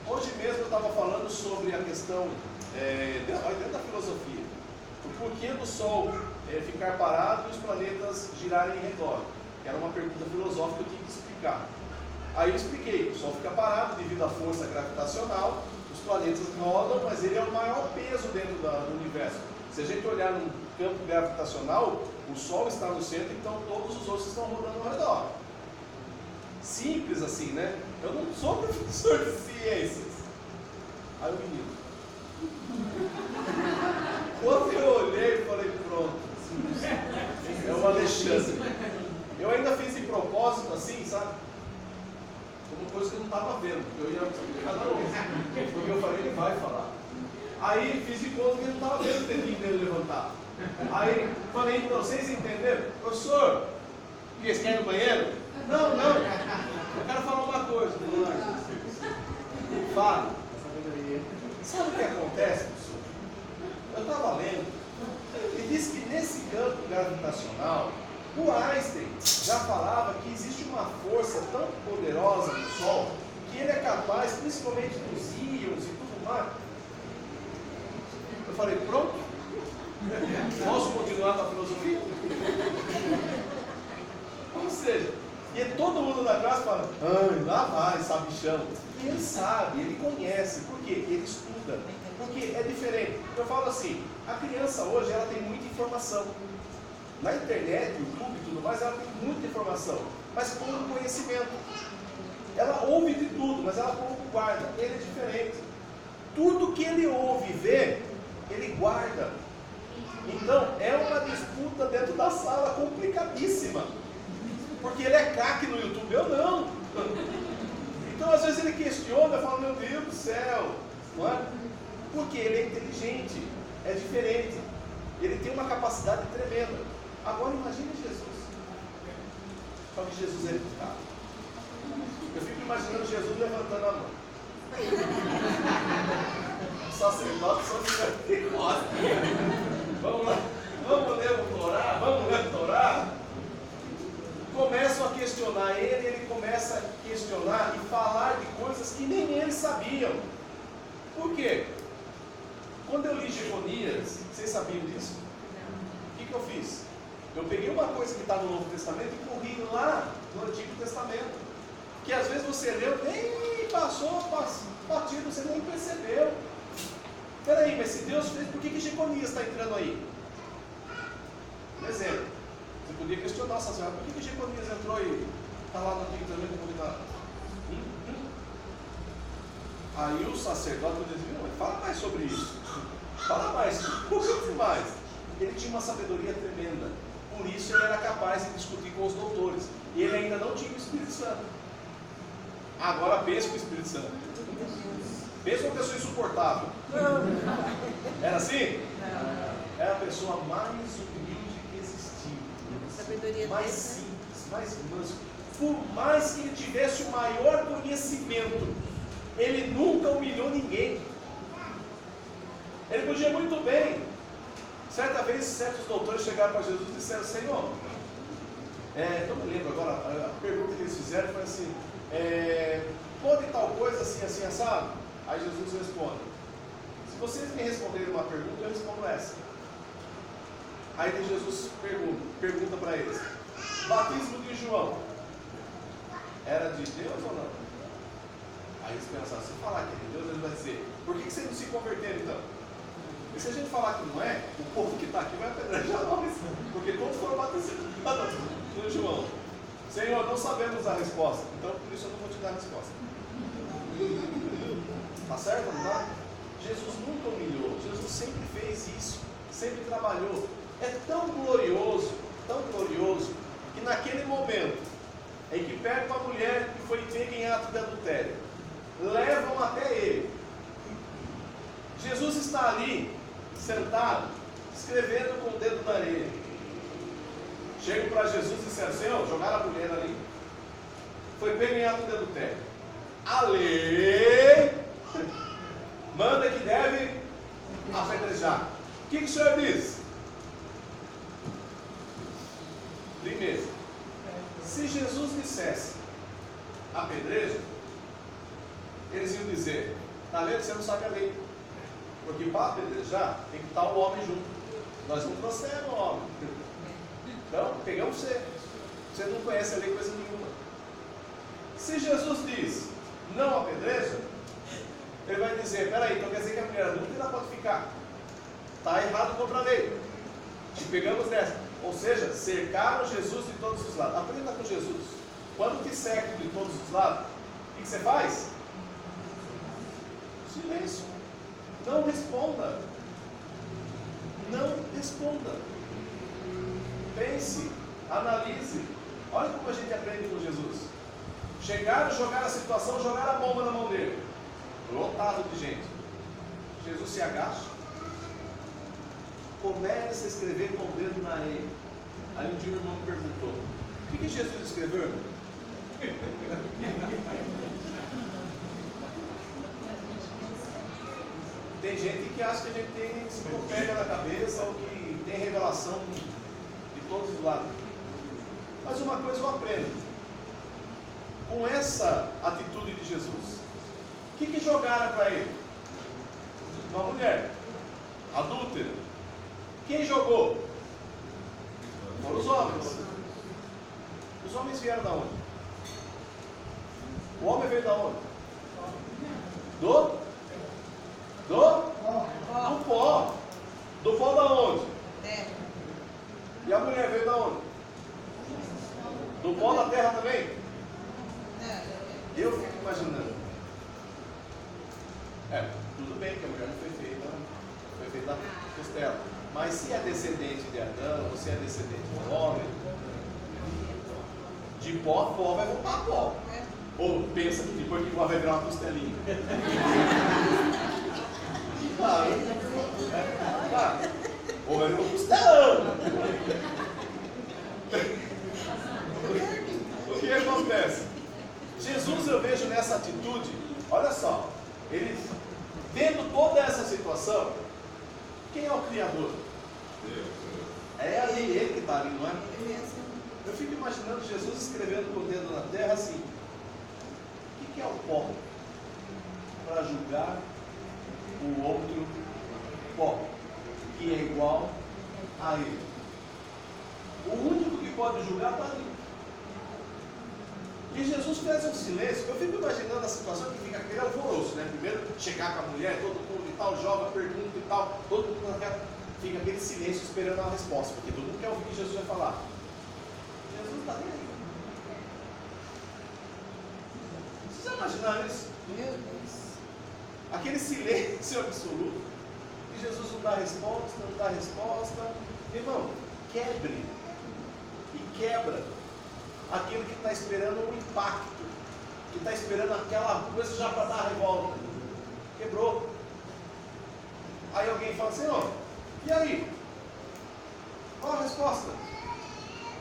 Hoje mesmo eu estava falando sobre a questão dentro da filosofia. O porquê do Sol ficar parado e os planetas girarem em redor. Era uma pergunta filosófica que eu tinha que explicar. Aí eu expliquei, o Sol fica parado devido à força gravitacional, os planetas rodam, mas ele é o maior peso dentro do universo. Se a gente olhar no campo gravitacional, o Sol está no centro, então todos os outros estão rodando ao redor. Simples assim, né? Eu não sou professor de ciências. Aí o menino. Quando eu olhei, falei, pronto. É o Alexandre. Eu ainda fiz de propósito assim, sabe? Uma coisa que eu não estava vendo, porque eu ia explicar na outra. Porque eu falei, ele vai falar. Aí fiz de conta que ele não estava vendo o dedinho dele levantar. Aí falei, então, vocês entenderam? Professor, vocês querem ir no banheiro? Não. Eu quero falar uma coisa. Fala. Sabe o que acontece, professor? Eu estava lendo. Ele disse que nesse campo gravitacional, o Einstein já falava que existe uma força tão poderosa no Sol que ele é capaz, principalmente dos íons e tudo mais. Eu falei, pronto? Posso continuar com a filosofia? Ou seja, e todo mundo da classe fala, lá vai, sabichão. E ele sabe, ele conhece. Por quê? Ele estuda. Porque é diferente. Eu falo assim, a criança hoje ela tem muita informação. Na internet, YouTube e tudo mais, ela tem muita informação, mas pouco conhecimento. Ela ouve de tudo, mas ela pouco guarda. Ele é diferente. Tudo que ele ouve e vê, ele guarda. Então, é uma disputa dentro da sala complicadíssima. Porque ele é craque no YouTube, eu não. Então, às vezes ele questiona, eu falo, meu Deus do céu. Não é? Porque ele é inteligente, é diferente. Ele tem uma capacidade tremenda. Agora imagine Jesus. Só que Jesus é educado. Eu fico imaginando Jesus levantando a mão. O sacerdote só fica de costas. Vamos lá, vamos ler o Torá, vamos ler o Torá. Começam a questionar ele, ele começa a questionar e falar de coisas que nem eles sabiam. Por quê? Quando eu li Jeconias, vocês sabiam disso? O que eu fiz? Eu peguei uma coisa que está no Novo Testamento e corri lá no Antigo Testamento. Que às vezes você leu, nem passou batido, você nem percebeu. Peraí, mas se Deus fez, por que Jeconias está entrando aí? Um exemplo. Você podia questionar essa senhora, por que Jeconias entrou aí? Está lá no Antigo Testamento comunidade. Aí o sacerdote dizia, fala mais sobre isso. Fala mais, um pouquinho mais. Ele tinha uma sabedoria tremenda. Por isso ele era capaz de discutir com os doutores. E ele ainda não tinha o Espírito Santo. Agora pense com o Espírito Santo. Pense uma pessoa insuportável. Era assim? Era a pessoa mais humilde que existiu. Sabedoria Mais dele, né? simples, mais manso. Por mais que ele tivesse o maior conhecimento, ele nunca humilhou ninguém. Ele podia muito bem. Certa vez, certos doutores chegaram para Jesus e disseram: Senhor, não me lembro agora, a pergunta que eles fizeram foi assim: pode tal coisa assim, assim, assado? Aí Jesus responde: se vocês me responderem uma pergunta, eu respondo essa. Aí Jesus pergunta para eles: batismo de João era de Deus ou não? Aí eles pensaram: se falar que é de Deus, ele vai dizer: por que vocês não se converteram então? E se a gente falar que não é, o povo que está aqui vai apedrejar nós, porque todos foram batizados no João. Senhor, não sabemos a resposta, então por isso eu não vou te dar a resposta. Está certo, não está? Jesus nunca humilhou, Jesus sempre fez isso, sempre trabalhou. É tão glorioso, que naquele momento em que pega uma mulher que foi pega em ato de adultério, levam até ele. Jesus está ali, sentado, escrevendo com o dedo na areia. Chegam para Jesus e disseram: Senhor, jogaram a mulher ali, foi pego em ato de adultério. A lei manda que deve apedrejar. O que o Senhor diz? Primeiro, se Jesus dissesse apedreja, eles iam dizer: está vendo que você não sabe a lei? Porque para apedrejar tem que estar o homem junto. Nós não trouxemos o homem. Então, pegamos você. Você não conhece a lei coisa nenhuma. Se Jesus diz não apedreja, ele vai dizer: peraí, então quer dizer que a mulher adulta ainda pode ficar. Está errado contra a lei. Te pegamos nessa. Ou seja, cercaram Jesus de todos os lados. Aprenda com Jesus. Quando te cercam de todos os lados, o que você faz? Silêncio. Não responda. Não responda. Pense, analise. Olha como a gente aprende com Jesus. Chegaram, jogaram a situação, jogaram a bomba na mão dele. Lotado de gente. Jesus se agacha. Começa a escrever com o dedo na areia. Aí um dia o irmão me perguntou: o que Jesus escreveu, irmão? Tem gente que acha que a gente tem enciclopédia na cabeça ou que tem revelação de todos os lados. Mas uma coisa eu aprendo com essa atitude de Jesus. O que jogaram para ele? Uma mulher adúltera. Quem jogou? Foram os homens. Os homens vieram da onde? O homem veio da onde? Do pó. Do pó da onde? E a mulher veio da onde? Do pó da terra também? Eu fico imaginando. Tudo bem que a mulher não foi feita da costela. Mas se é descendente de Adão, ou se é descendente do homem, de pó vai voltar a pó. Ou pensa que depois que vai virar uma costelinha. Claro. Ou vai virar um costelão. O que acontece? Jesus, eu vejo nessa atitude, olha só, ele vendo toda essa situação, quem é o Criador? É ali, ele que está ali, não é? Eu fico imaginando Jesus escrevendo com o dedo na terra assim: o que é o pó? Para julgar o outro pó, que é igual a ele. O único que pode julgar está ali. E Jesus fez um silêncio. Eu fico imaginando a situação que fica aquele alvoroço, né? Primeiro chegar com a mulher, todo mundo e tal, joga, pergunta e tal, todo mundo fica aquele silêncio esperando a resposta, porque todo mundo quer ouvir o que Jesus vai falar. Jesus está nem aí. Vocês imaginaram isso? Meu Deus. Aquele silêncio absoluto. E Jesus não dá resposta, não dá resposta. Irmão, quebre. E quebra aquele que está esperando um impacto que está esperando aquela coisa já para dar a revolta. Quebrou. Aí alguém fala, Senhor, e aí? Qual a resposta?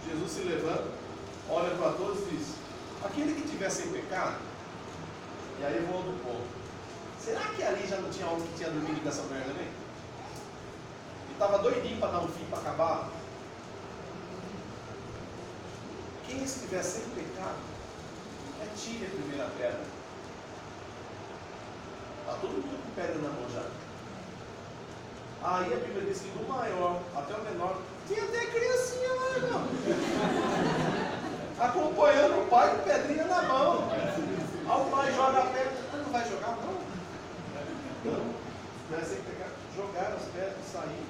Jesus se levanta, olha para todos e diz, aquele que tiver sem pecado, e aí eu vou ao outro ponto. Será que ali já não tinha alguém que tinha dormido com essa mulher também? E estava doidinho para dar um fim, para acabar? Quem estiver sem pecado, atire a primeira pedra. Está todo mundo com pedra na mão já. Aí a Bíblia diz que do maior até o menor, tinha até criancinha lá, irmão. Acompanhando o pai com pedrinha na mão. Aí o pai joga a pedra. Não vai jogar, não? Não. Mas tem que pegar, jogar as pedras e sair.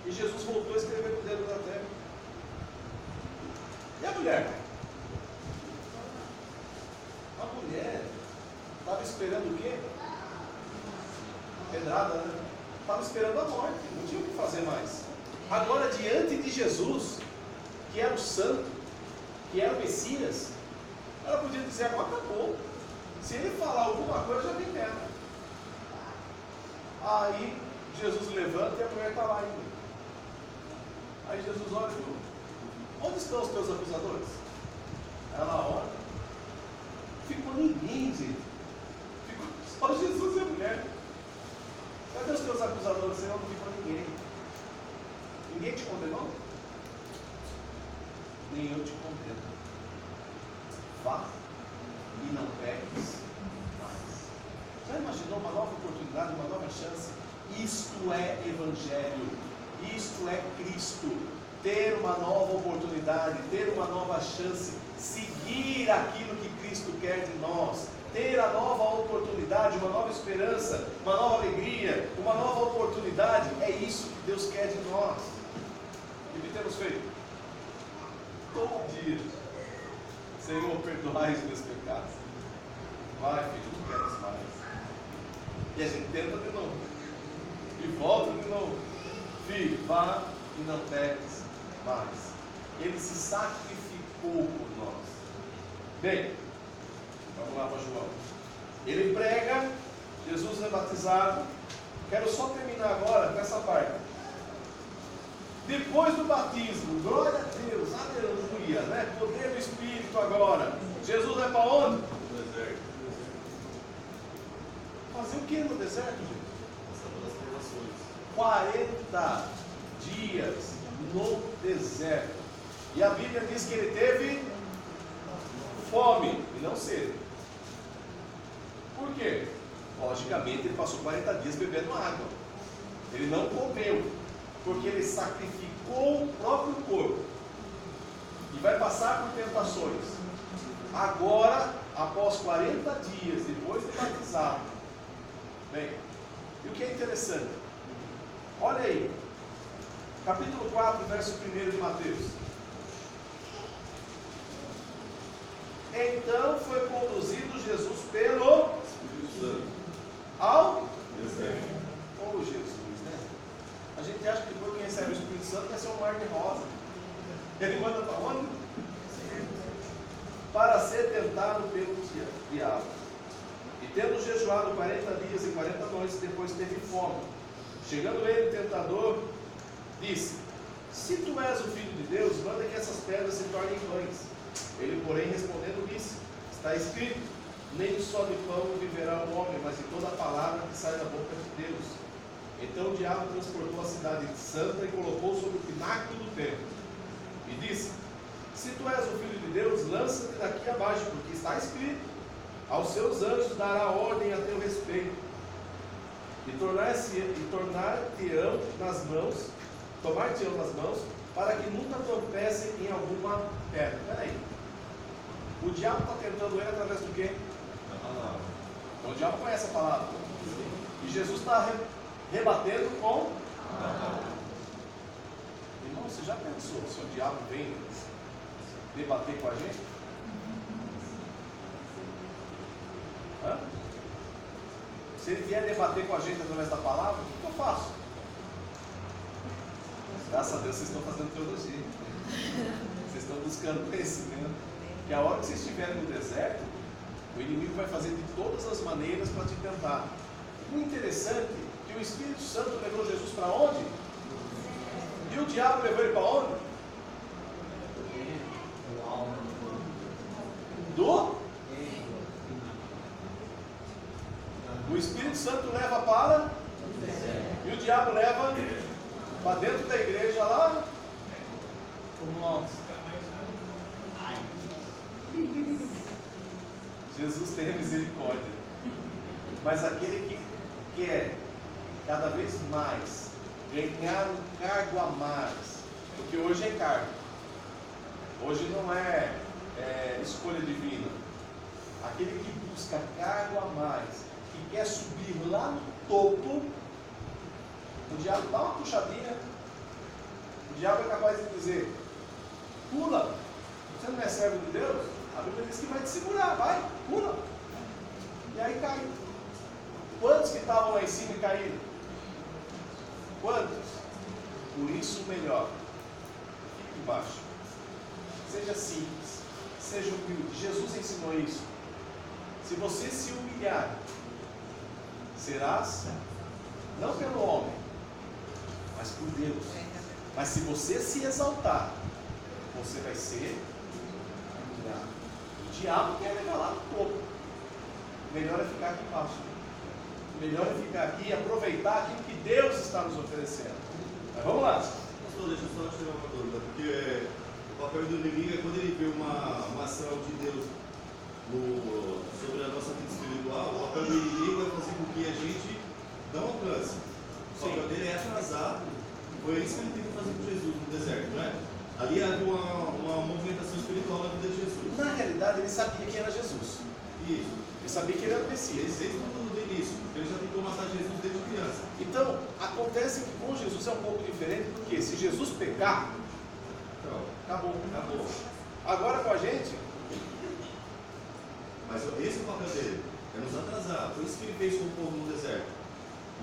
E Jesus voltou a escrever com o dedo na terra. E a mulher? A mulher estava esperando o quê? Pedrada, né? Estava esperando a morte, não tinha o que fazer mais. Agora, diante de Jesus, que era o santo, que era o Messias, ela podia dizer, agora acabou. Se ele falar alguma coisa, já vem pedra. Aí, Jesus levanta e a mulher está lá ainda. Aí Jesus olha e fala, onde estão os teus acusadores? Ela olha, ficou ninguém, gente. Ficou só Jesus e a mulher. Cadê os teus acusadores, Senhor? Não ficou ninguém. Ninguém te condenou? Nem eu te condeno. Vá e não peques mais. Já imaginou uma nova oportunidade, uma nova chance? Isto é Evangelho. Isto é Cristo. Ter uma nova oportunidade, ter uma nova chance, seguir aquilo que Cristo quer de nós. Ter a nova oportunidade, uma nova esperança, uma nova alegria, uma nova oportunidade, é isso que Deus quer de nós. E o que temos feito? Todo dia, Senhor, perdoai os meus pecados. Vai, filho, não queres mais. E a gente tenta de novo, e volta de novo. Filho, vá e não peques mais. Ele se sacrificou por nós. Bem, vamos lá para João. Ele prega, Jesus é batizado. Quero só terminar agora com essa parte. Depois do batismo, glória a Deus, aleluia, né? Poder do Espírito agora. Jesus vai para onde? No deserto. Fazer o que no deserto, gente? 40 dias no deserto. E a Bíblia diz que ele teve fome e não sede. Por quê? Logicamente ele passou 40 dias bebendo água. Ele não comeu, porque ele sacrificou o próprio corpo. E vai passar por tentações. Agora, após 40 dias, depois de batizado. Bem, e o que é interessante? Olha aí, capítulo 4, verso 1 de Mateus. Então foi conduzido Jesus pelo Espírito Santo ao deserto. Oh Jesus, né? A gente acha que depois que recebe o Espírito Santo vai ser um mar de rosa. Ele manda para onde? Para ser tentado pelo diabo. E tendo jejuado 40 dias e 40 noites, depois teve fome. Chegando ele, o tentador, disse: se tu és o Filho de Deus, manda que essas pedras se tornem pães. Ele, porém, respondendo, disse: está escrito, nem só de pão viverá o homem, mas de toda a palavra que sai da boca de Deus. Então o diabo transportou a cidade santa e colocou sobre o pináculo do templo. E disse: se tu és o Filho de Deus, lança-te daqui abaixo, porque está escrito: aos seus anjos dará ordem a teu respeito. E tomar-te-ão nas mãos, para que nunca tropece em alguma pedra. Peraí. O diabo está tentando ele através do quê? Da palavra. Então o diabo conhece a palavra. E Jesus está rebatendo com a palavra. Irmão, você já pensou se o diabo vem debater com a gente? Hã? Se ele vier debater com a gente através da palavra, o que eu faço? Graças a Deus vocês estão fazendo teologia. Vocês estão buscando conhecimento. Que a hora que vocês estiverem no deserto, O inimigo vai fazer de todas as maneiras para te tentar. O interessante é que o Espírito Santo levou Jesus para onde? E o diabo levou ele para onde? O Espírito Santo leva para e o diabo leva para dentro da igreja lá. Nossa. Jesus tem misericórdia. Mas aquele que quer cada vez mais ganhar um cargo a mais, porque hoje é cargo, hoje não é escolha divina. Aquele que busca cargo a mais, que quer subir lá no topo, o diabo dá uma puxadinha, o diabo é capaz de dizer: pula, você não é servo de Deus? A Bíblia diz que vai te segurar, vai, pula. E aí cai. Quantos que estavam lá em cima e caíram? Quantos? Por isso o melhor, fique embaixo. Seja simples, seja humilde. Jesus ensinou isso. Se você se humilhar, serás, não pelo homem, mas por Deus. Mas se você se exaltar, você vai ser humilhado. O diabo quer levar lá no topo. Melhor é ficar aqui embaixo. Melhor é ficar aqui e aproveitar aquilo que Deus está nos oferecendo. Mas vamos lá. Pastor, deixa eu só tirar uma dúvida, porque o papel do inimigo é quando ele vê uma ação de Deus sobre a nossa vida espiritual, o papel do inimigo é fazer com que a gente não alcance. O papel dele é atrasar. Foi isso que ele teve que fazer com Jesus no deserto, não é? Ali havia uma movimentação espiritual na vida de Jesus. Na realidade, ele sabia que era Jesus. Isso. Ele sabia que ele era o Messias. Desde o início. Ele já tentou matar Jesus desde criança. Então, acontece que com Jesus é um pouco diferente, porque se Jesus pecar, acabou. Agora com a gente, mas esse é o papel dele, é nos atrasar. Foi isso que ele fez com o povo no deserto.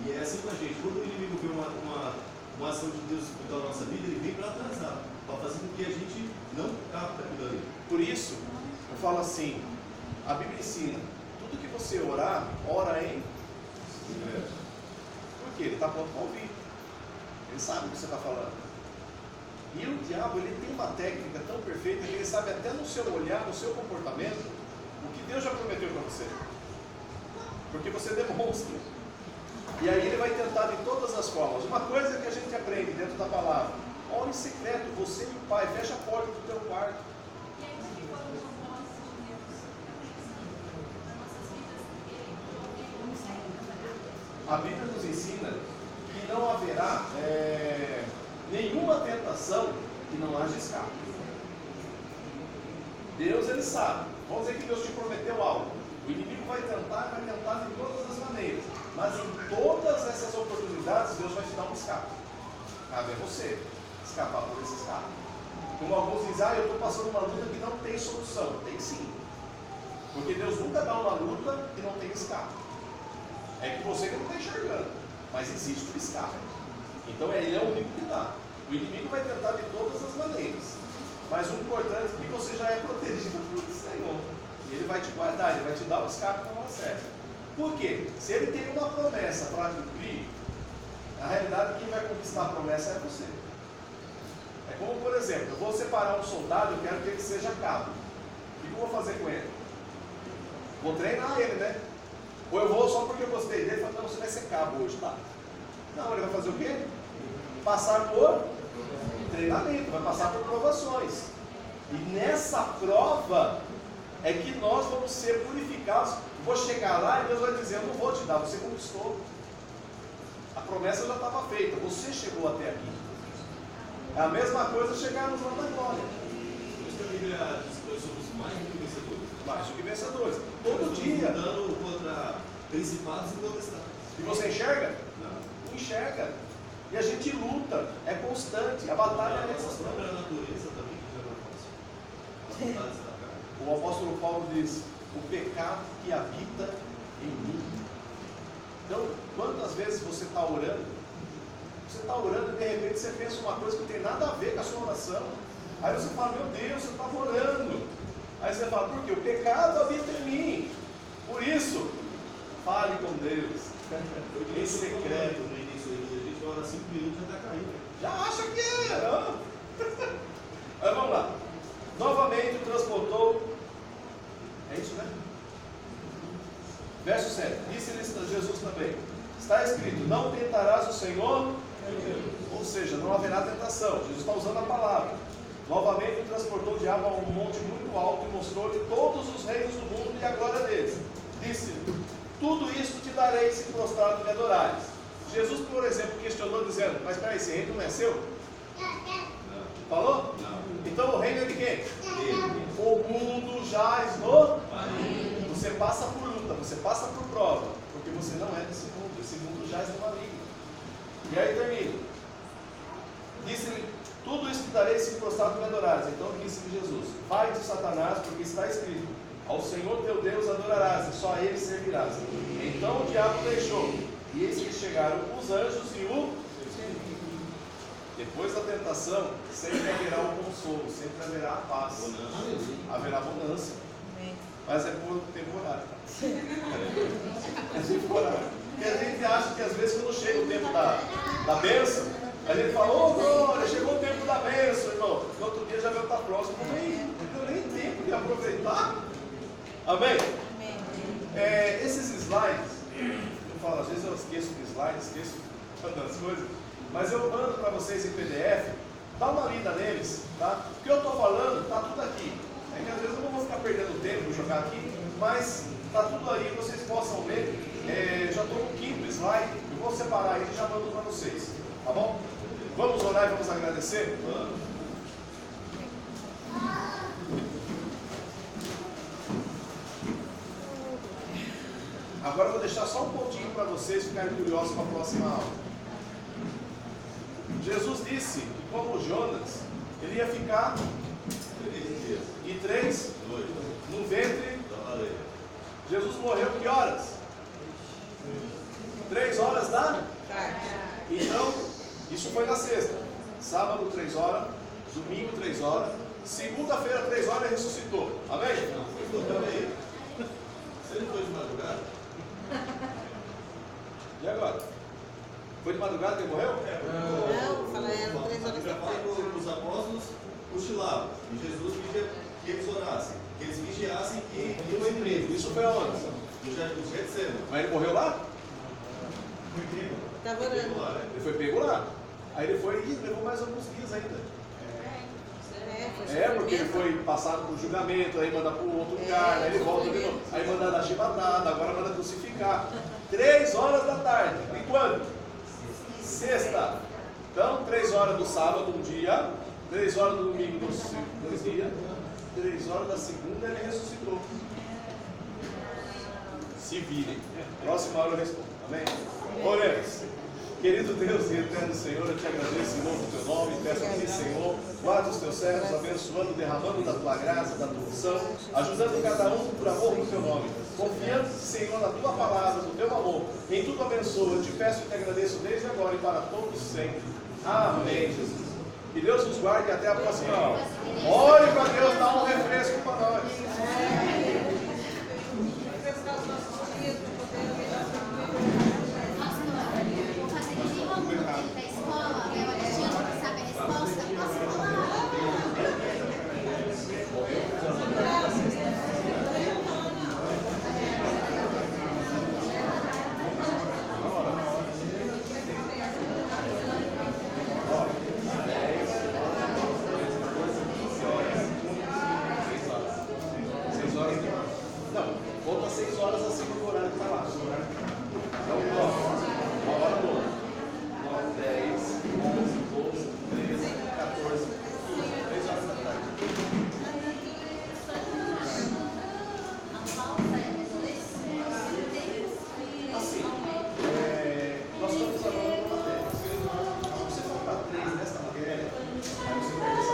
E é assim com a gente. Quando o inimigo vê uma ação de Deus na nossa vida, ele vem para atrasar, para fazer com que a gente não capte aquilo ali. por isso, eu falo assim, a Bíblia ensina, tudo que você orar, ora em silêncio. Por quê? Ele está pronto para ouvir. Ele sabe o que você está falando. E o diabo, ele tem uma técnica tão perfeita que ele sabe até no seu olhar, no seu comportamento, o que Deus já prometeu para você. Porque você demonstra. E aí ele vai tentar de todas as formas. Uma coisa que a gente aprende dentro da palavra: ore em secreto, você e o Pai, fecha a porta do teu quarto. A Bíblia nos ensina que não haverá nenhuma tentação que não haja escape. Deus, ele sabe. Vamos dizer que Deus te prometeu algo. O inimigo vai tentar de todas as maneiras. Mas em todas essas oportunidades, Deus vai te dar um escape. Cabe a você escapar por esse escape. Como alguns dizem, eu estou passando uma luta que não tem solução. Tem sim. Porque Deus nunca dá uma luta que não tem escape. É que você que não está enxergando. Mas existe o escape. Então ele é o único que dá. O inimigo vai tentar de todas as maneiras. Mas o importante é que você já é protegido pelo Senhor. E ele vai te guardar, ele vai te dar o escape na hora certa. Por quê? Se ele tem uma promessa para cumprir, na realidade quem vai conquistar a promessa é você. É como, por exemplo, eu vou separar um soldado, eu quero que ele seja cabo. O que eu vou fazer com ele? Vou treinar ele, né? Ou eu vou só porque eu gostei dele e falo, não, você vai ser cabo hoje, tá? Não, ele vai fazer o quê? Passar por treinamento, vai passar por provações. E nessa prova é que nós vamos ser purificados. Vou chegar lá e Deus vai dizer, eu não vou te dar, você conquistou. A promessa já estava feita, você chegou até aqui. É a mesma coisa chegarmos lá na glória. Por isso que a Bíblia diz que nós somos mais do que vencedores. Mais do que vencedores. Todo dia. Lutando contra principados e potestades. E você enxerga? Não. Não enxerga. E a gente luta, é constante. A batalha é A nessa nossa própria natureza também que já não é fácil. As vontades da carne. O apóstolo Paulo diz, o pecado que habita em mim. Então, quantas vezes você está orando? Você está orando e de repente você pensa uma coisa que não tem nada a ver com a sua oração. Aí você fala, meu Deus, você estava orando. Aí você fala, por quê? O pecado habita em mim. Por isso, fale com Deus. Em secreto no início aí, a gente ora 5 minutos e já está caindo. Já acha que é, não? Mas vamos lá. Novamente transportou. É isso, né? Verso 7. Disse-lhe Jesus também: está escrito, não tentarás o Senhor. Ou seja, não haverá tentação. Jesus está usando a palavra. Novamente transportou o diabo a um monte muito alto e mostrou-lhe todos os reinos do mundo e a glória deles. Disse-lhe: tudo isto te darei se prostrado me adorares. Jesus, por exemplo, questionou dizendo: mas peraí, esse reino não é seu? Não. Falou? Não. Então o reino é de quem? Ele. O mundo jaz no maligno. Você passa por luta, você passa por prova, porque você não é desse mundo. Esse mundo jaz no maligno. E aí termina. Disse-lhe: tudo isso te darei se prostrado me adorares. Então disse-lhe Jesus: vai de Satanás, porque está escrito: ao Senhor teu Deus adorarás, e só a ele servirás. Então o diabo deixou, e eis que chegaram os anjos e o serviram. Depois da tentação, sempre haverá o consolo, sempre haverá a paz, haverá abundância. Mas é por temporário. É temporário. Porque a gente acha que às vezes quando chega o tempo da bênção, a gente fala: ô glória, chegou o tempo da bênção, irmão. No outro dia já vai estar próximo. Não deu nem tempo de aproveitar. Amém? Esses slides, eu falo, às vezes eu esqueço de slides, esqueço das coisas, mas eu mando para vocês em PDF, dá uma lida neles, tá? O que eu estou falando, está tudo aqui. É que às vezes eu não vou ficar perdendo tempo jogar aqui, mas está tudo aí, vocês possam ler. Já estou no 5º slide, eu vou separar aí e já mando para vocês, tá bom? Vamos orar e vamos agradecer? Vamos. Agora eu vou deixar só um pontinho para vocês ficarem curiosos para a próxima aula. Jesus disse que, como Jonas, ele ia ficar 3 dias. e 3 Noites. no ventre. Da baleia. Jesus morreu que horas? 3 horas da tarde. Então, isso foi na sexta. Sábado 3 horas, domingo 3 horas, segunda-feira 3 horas ele ressuscitou. Amém? Também. Você não foi de madrugada? E agora? Foi de madrugada que ele morreu? Não, fala, 3 horas da Já fala tarde. que os apóstolos cochilavam. E Jesus pedia que eles orassem, que eles vigiassem e iam em preso. Isso foi aonde? No Getsemane. Mas ele morreu lá? Estava orando. Lá, né? Ele foi pego lá. Aí ele foi e levou mais alguns dias ainda. Porque ele foi passado por julgamento, aí manda para o outro lugar, aí ele volta de novo, aí manda dar chibatada, agora manda crucificar. 3 horas da tarde. E quando? Sexta. Então, 3 horas do sábado, um dia, 3 horas do domingo, 2 dias, 3 horas da segunda, ele ressuscitou. Se virem. Próxima hora eu respondo. Amém? Oremos. Querido Deus e eterno Senhor, eu te agradeço em nome do teu nome, peço a ti, Senhor, guarda os teus servos, abençoando, derramando da tua graça, da tua unção, ajudando cada um por amor do teu nome, confiando, Senhor, na tua palavra, no teu amor, em tudo abençoa, eu te peço e te agradeço desde agora e para todos sempre. Amém, Jesus. Que Deus nos guarde e até a próxima aula. Ore para Deus dar um refresco para nós. Nós estamos agora numa matéria. Se você faltar 3 nesta matéria, aí você perde